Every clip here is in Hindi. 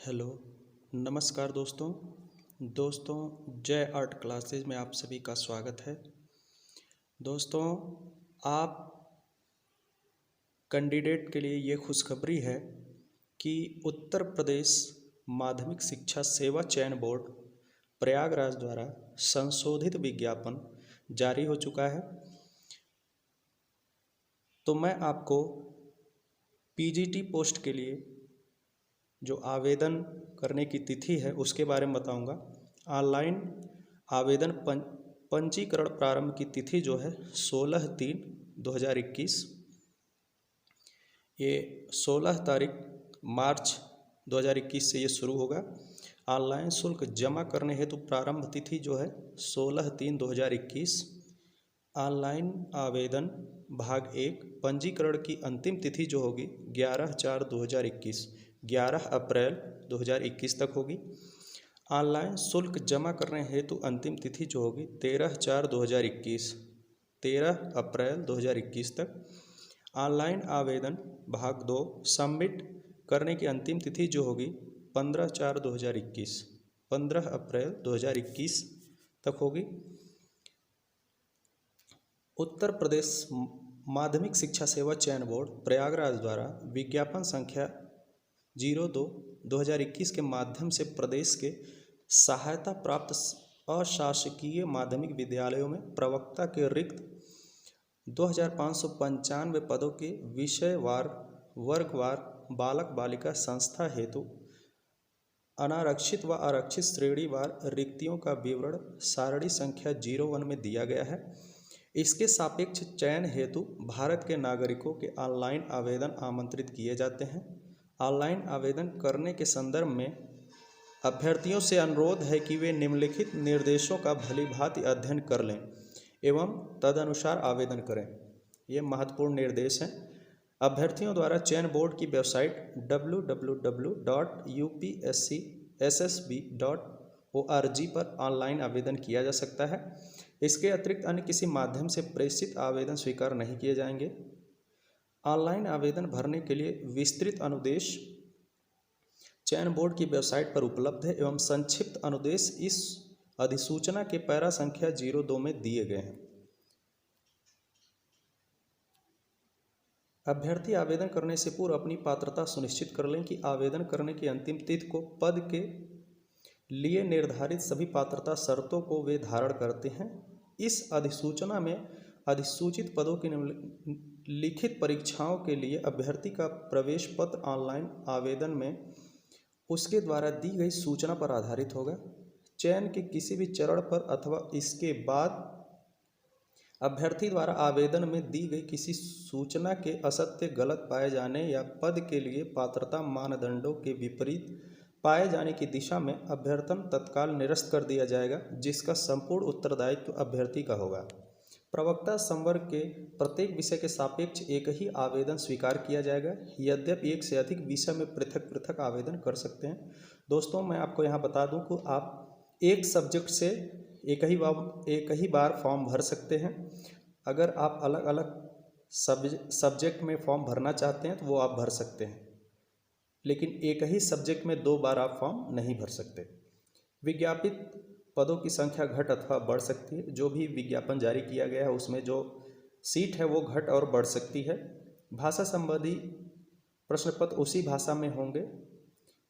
हेलो, नमस्कार दोस्तों। जय आर्ट क्लासेज में आप सभी का स्वागत है। दोस्तों, आप कैंडिडेट के लिए ये खुशखबरी है कि उत्तर प्रदेश माध्यमिक शिक्षा सेवा चयन बोर्ड प्रयागराज द्वारा संशोधित विज्ञापन जारी हो चुका है। तो मैं आपको पीजीटी पोस्ट के लिए जो आवेदन करने की तिथि है उसके बारे में बताऊंगा। ऑनलाइन आवेदन पंजीकरण प्रारंभ की तिथि जो है 16/3/2021, ये 16 तारीख मार्च 2021 से ये शुरू होगा। ऑनलाइन शुल्क जमा करने हेतु प्रारंभ तिथि जो है 16/3/2021। ऑनलाइन आवेदन भाग 1 पंजीकरण की अंतिम तिथि जो होगी 11/4/2021, 11 अप्रैल 2021 तक होगी। ऑनलाइन शुल्क जमा करने हेतु अंतिम तिथि जो होगी 13/4/2021, 13 अप्रैल 2021 तक। ऑनलाइन आवेदन भाग 2 सबमिट करने की अंतिम तिथि जो होगी 15/4/2021, 15 अप्रैल 2021 तक होगी। उत्तर प्रदेश माध्यमिक शिक्षा सेवा चयन बोर्ड प्रयागराज द्वारा विज्ञापन संख्या 02/2021 के माध्यम से प्रदेश के सहायता प्राप्त अशासकीय माध्यमिक विद्यालयों में प्रवक्ता के रिक्त 2595 पदों के विषयवार वर्गवार बालक बालिका संस्था हेतु अनारक्षित व आरक्षित श्रेणीवार रिक्तियों का विवरण सारणी संख्या 01 में दिया गया है। इसके सापेक्ष चयन हेतु भारत के नागरिकों के ऑनलाइन आवेदन आमंत्रित किए जाते हैं। ऑनलाइन आवेदन करने के संदर्भ में अभ्यर्थियों से अनुरोध है कि वे निम्नलिखित निर्देशों का भलीभांति अध्ययन कर लें एवं तदनुसार आवेदन करें। ये महत्वपूर्ण निर्देश हैं। अभ्यर्थियों द्वारा चयन बोर्ड की वेबसाइट www.upscssb.org पर ऑनलाइन आवेदन किया जा सकता है। इसके अतिरिक्त अन्य किसी माध्यम से प्रेषित आवेदन स्वीकार नहीं किए जाएंगे। ऑनलाइन आवेदन भरने के लिए विस्तृत अनुदेश चयन बोर्ड की वेबसाइट पर उपलब्ध है एवं संक्षिप्त अनुदेश इस अधिसूचना के पैरा संख्या 02 में दिए गए हैं। अभ्यर्थी आवेदन करने से पूर्व अपनी पात्रता सुनिश्चित कर लें कि आवेदन करने की अंतिम तिथि को पद के लिए निर्धारित सभी पात्रता शर्तों को वे धारण करते हैं। इस अधिसूचना में अधिसूचित पदों की लिखित परीक्षाओं के लिए अभ्यर्थी का प्रवेश पत्र ऑनलाइन आवेदन में उसके द्वारा दी गई सूचना पर आधारित होगा। चयन के किसी भी चरण पर अथवा इसके बाद अभ्यर्थी द्वारा आवेदन में दी गई किसी सूचना के असत्य गलत पाए जाने या पद के लिए पात्रता मानदंडों के विपरीत पाए जाने की दिशा में अभ्यर्थन तत्काल निरस्त कर दिया जाएगा, जिसका संपूर्ण उत्तरदायित्व अभ्यर्थी का होगा। प्रवक्ता संवर्ग के प्रत्येक विषय के सापेक्ष एक ही आवेदन स्वीकार किया जाएगा, यद्यपि एक से अधिक विषय में पृथक पृथक आवेदन कर सकते हैं। दोस्तों, मैं आपको यहाँ बता दूँ कि आप एक सब्जेक्ट से एक ही बार फॉर्म भर सकते हैं। अगर आप अलग अलग सब्जेक्ट में फॉर्म भरना चाहते हैं तो वो आप भर सकते हैं, लेकिन एक ही सब्जेक्ट में 2 बार आप फॉर्म नहीं भर सकते। विज्ञापित पदों की संख्या घट अथवा बढ़ सकती है। जो भी विज्ञापन जारी किया गया है उसमें जो सीट है वो घट और बढ़ सकती है। भाषा संबंधी प्रश्न पत्र उसी भाषा में होंगे,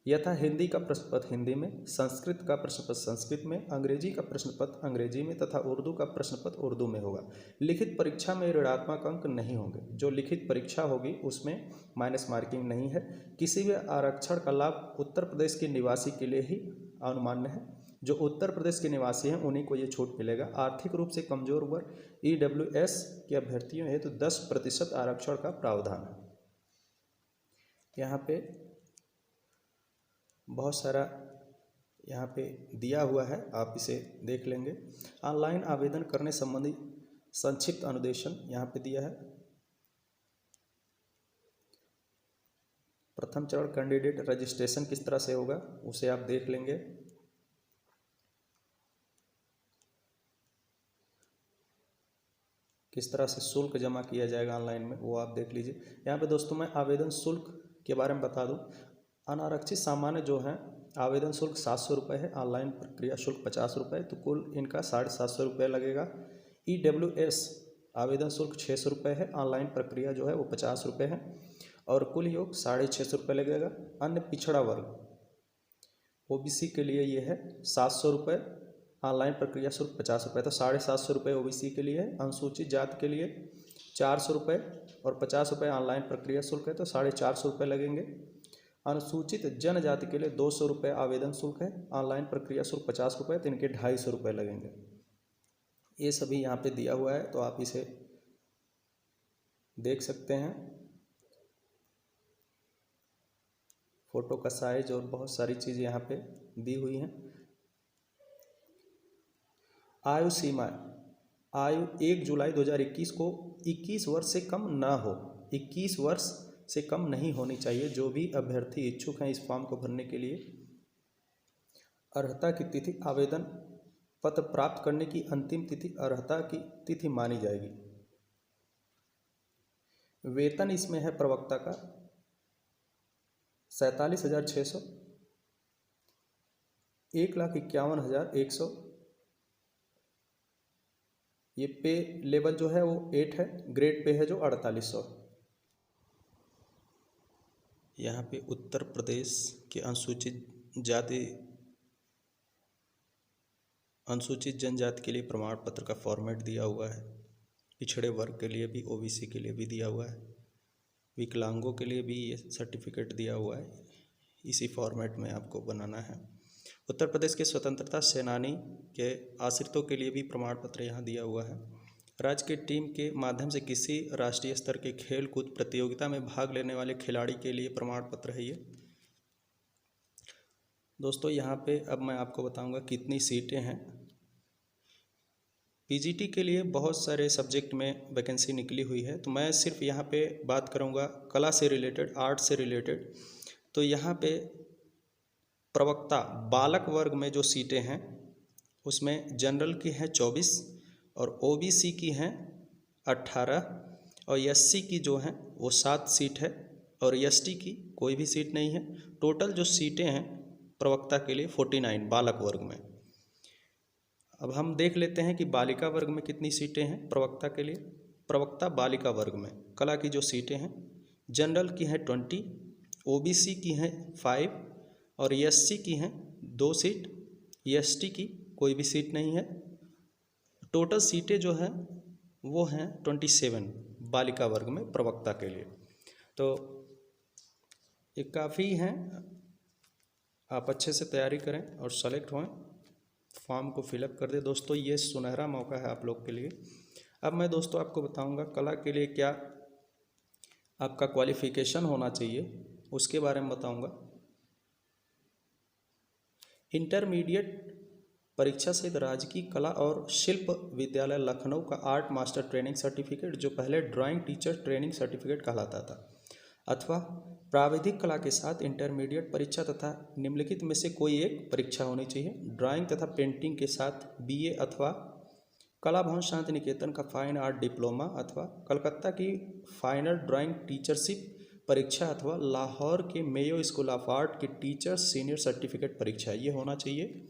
यथा हिंदी का प्रश्न पत्र हिंदी में, संस्कृत का प्रश्न पत्र संस्कृत में, अंग्रेजी का प्रश्न पत्र अंग्रेजी में तथा उर्दू का प्रश्न पत्र उर्दू में होगा। लिखित परीक्षा में ऋणात्मक अंक नहीं होंगे। जो लिखित परीक्षा होगी उसमें माइनस मार्किंग नहीं है। किसी भी आरक्षण का लाभ उत्तर प्रदेश के निवासी के लिए ही अनुमान्य है। जो उत्तर प्रदेश के निवासी हैं उन्हीं को ये छूट मिलेगा। आर्थिक रूप से कमजोर वर्ग EWS के अभ्यर्थियों हेतु 10% आरक्षण का प्रावधान है। यहाँ पे बहुत सारा यहाँ पे दिया हुआ है, आप इसे देख लेंगे। ऑनलाइन आवेदन करने संबंधी संक्षिप्त अनुदेशन यहाँ पे दिया है। प्रथम चरण कैंडिडेट रजिस्ट्रेशन किस तरह से होगा उसे आप देख लेंगे। किस तरह से शुल्क जमा किया जाएगा ऑनलाइन में वो आप देख लीजिए। यहाँ पे दोस्तों मैं आवेदन शुल्क के बारे में बता दूं। अनारक्षित सामान्य जो हैं आवेदन शुल्क 700 रुपये है, ऑनलाइन प्रक्रिया शुल्क 50 रुपये, तो कुल इनका 750 रुपये लगेगा। EWS आवेदन शुल्क 600 रुपये है, ऑनलाइन प्रक्रिया जो है वो 50 रुपये है और कुल योग 650 रुपये लगेगा। अन्य पिछड़ा वर्ग OBC के लिए ये है 700 रुपये, ऑनलाइन प्रक्रिया शुल्क 50 रुपये, तो 750 रुपये OBC के लिए है। अनुसूचित जाति के लिए 400 रुपये और 50 रुपये ऑनलाइन प्रक्रिया शुल्क है, तो 450 रुपये लगेंगे। अनुसूचित जनजाति के लिए 200 रुपये आवेदन शुल्क है, ऑनलाइन प्रक्रिया शुल्क 50 रुपये, तो इनके 250 रुपये लगेंगे। ये सभी यहाँ पे दिया हुआ है, तो आप इसे देख सकते हैं। फोटो का साइज और बहुत सारी चीज़ यहाँ पे दी हुई हैं। आयु सीमा, आयु 1 जुलाई 2021 को 21 वर्ष से कम ना हो, 21 वर्ष से कम नहीं होनी चाहिए। जो भी अभ्यर्थी इच्छुक हैं इस फॉर्म को भरने के लिए, अर्हता की तिथि, आवेदन पत्र प्राप्त करने की अंतिम तिथि अर्हता की तिथि मानी जाएगी। वेतन इसमें है प्रवक्ता का 47,600, 1,51,100। ये पे लेवल जो है वो 8 है, ग्रेड पे है जो 4800। यहाँ पे उत्तर प्रदेश के अनुसूचित जनजाति के लिए प्रमाण पत्र का फॉर्मेट दिया हुआ है। पिछड़े वर्ग के लिए भी, OBC के लिए भी दिया हुआ है, विकलांगों के लिए भी ये सर्टिफिकेट दिया हुआ है। इसी फॉर्मेट में आपको बनाना है। उत्तर प्रदेश के स्वतंत्रता सेनानी के आश्रितों के लिए भी प्रमाण पत्र यहाँ दिया हुआ है। राज्य की टीम के माध्यम से किसी राष्ट्रीय स्तर के खेल कूद प्रतियोगिता में भाग लेने वाले खिलाड़ी के लिए प्रमाण पत्र है ये। दोस्तों यहाँ पे अब मैं आपको बताऊंगा कितनी सीटें हैं। PGT के लिए बहुत सारे सब्जेक्ट में वैकेंसी निकली हुई है, तो मैं सिर्फ यहाँ पे बात करूँगा कला से रिलेटेड, आर्ट से रिलेटेड। तो यहाँ पे प्रवक्ता बालक वर्ग में जो सीटें हैं उसमें जनरल की हैं 24 और OBC की हैं 18 और SC की जो हैं वो 7 सीट है और ST की कोई भी सीट नहीं है। टोटल जो सीटें हैं प्रवक्ता के लिए 49 बालक वर्ग में। अब हम देख लेते हैं कि बालिका वर्ग में कितनी सीटें हैं प्रवक्ता के लिए। प्रवक्ता बालिका वर्ग में कला की जो सीटें हैं, जनरल की हैं 20, OBC की हैं 5 और SC की हैं 2 सीट, ST की कोई भी सीट नहीं है। टोटल सीटें जो हैं वो हैं 27 बालिका वर्ग में प्रवक्ता के लिए। तो ये काफ़ी हैं, आप अच्छे से तैयारी करें और सेलेक्ट हों, फॉर्म को फिलअप कर दें। दोस्तों ये सुनहरा मौका है आप लोग के लिए। अब मैं दोस्तों आपको बताऊंगा कला के लिए क्या आपका क्वालिफिकेशन होना चाहिए, उसके बारे में बताऊंगा। इंटरमीडिएट परीक्षा सहित राजकीय कला और शिल्प विद्यालय लखनऊ का आर्ट मास्टर ट्रेनिंग सर्टिफिकेट, जो पहले ड्राइंग टीचर ट्रेनिंग सर्टिफिकेट कहलाता था, अथवा प्राविधिक कला के साथ इंटरमीडिएट परीक्षा तथा निम्नलिखित में से कोई एक परीक्षा होनी चाहिए। ड्राइंग तथा पेंटिंग के साथ BA अथवा कला भवन शांति निकेतन का फाइन आर्ट डिप्लोमा अथवा कलकत्ता की फाइनल ड्राइंग टीचरशिप परीक्षा अथवा लाहौर के मेयो स्कूल ऑफ आर्ट की टीचर सीनियर सर्टिफिकेट परीक्षा, ये होना चाहिए।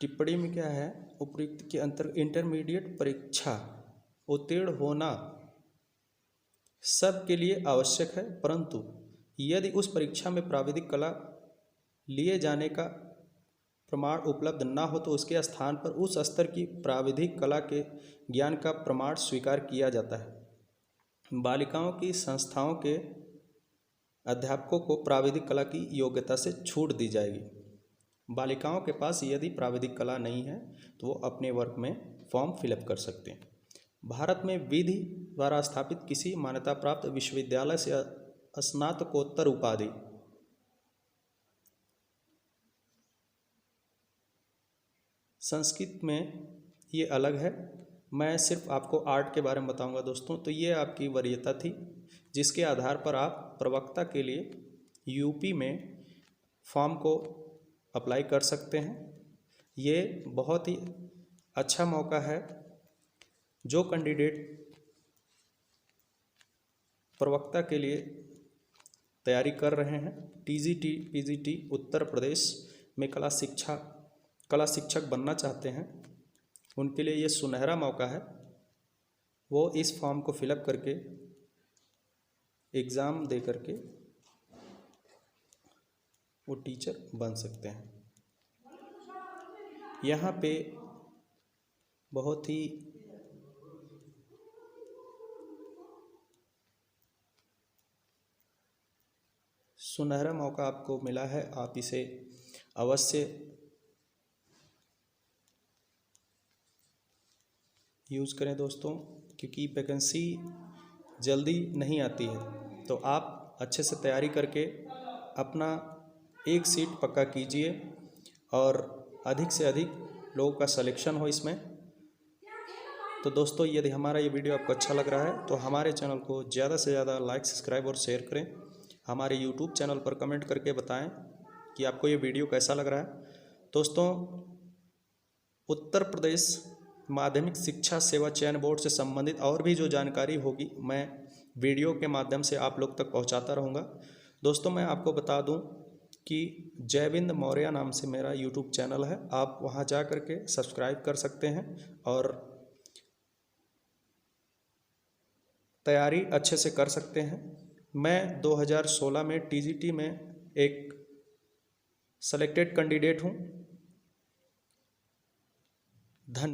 टिप्पणी में क्या है, उपयुक्त के अंतर्गत इंटरमीडिएट परीक्षा उत्तीर्ण होना सब के लिए आवश्यक है, परंतु यदि उस परीक्षा में प्राविधिक कला लिए जाने का प्रमाण उपलब्ध ना हो तो उसके स्थान पर उस स्तर की प्राविधिक कला के ज्ञान का प्रमाण स्वीकार किया जाता है। बालिकाओं की संस्थाओं के अध्यापकों को प्राविधिक कला की योग्यता से छूट दी जाएगी। बालिकाओं के पास यदि प्राविधिक कला नहीं है तो वो अपने वर्ग में फॉर्म फिलअप कर सकते हैं। भारत में विधि द्वारा स्थापित किसी मान्यता प्राप्त विश्वविद्यालय से स्नातकोत्तर उपाधि संस्कृत में ये अलग है। मैं सिर्फ आपको आर्ट के बारे में बताऊंगा दोस्तों। तो ये आपकी वरीयता थी जिसके आधार पर आप प्रवक्ता के लिए यूपी में फॉर्म को अप्लाई कर सकते हैं। ये बहुत ही अच्छा मौका है। जो कैंडिडेट प्रवक्ता के लिए तैयारी कर रहे हैं, टीजीटी पीजीटी उत्तर प्रदेश में कला शिक्षक बनना चाहते हैं, उनके लिए ये सुनहरा मौका है। वो इस फॉर्म को फिलअप करके एग्ज़ाम दे करके वो टीचर बन सकते हैं। यहाँ पे बहुत ही सुनहरा मौका आपको मिला है, आप इसे अवश्य यूज़ करें दोस्तों, क्योंकि वैकेंसी जल्दी नहीं आती है। तो आप अच्छे से तैयारी करके अपना एक सीट पक्का कीजिए और अधिक से अधिक लोगों का सिलेक्शन हो इसमें। तो दोस्तों, यदि हमारा ये वीडियो आपको अच्छा लग रहा है तो हमारे चैनल को ज़्यादा से ज़्यादा लाइक, सब्सक्राइब और शेयर करें। हमारे यूट्यूब चैनल पर कमेंट करके बताएं कि आपको ये वीडियो कैसा लग रहा है। दोस्तों, उत्तर प्रदेश माध्यमिक शिक्षा सेवा चयन बोर्ड से संबंधित और भी जो जानकारी होगी मैं वीडियो के माध्यम से आप लोग तक पहुंचाता रहूँगा। दोस्तों, मैं आपको बता दूं कि जयविंद मौर्य नाम से मेरा यूट्यूब चैनल है, आप वहां जा कर के सब्सक्राइब कर सकते हैं और तैयारी अच्छे से कर सकते हैं। मैं 2016 में टीजीटी में एक सेलेक्टेड कैंडिडेट हूं। धन्यवाद।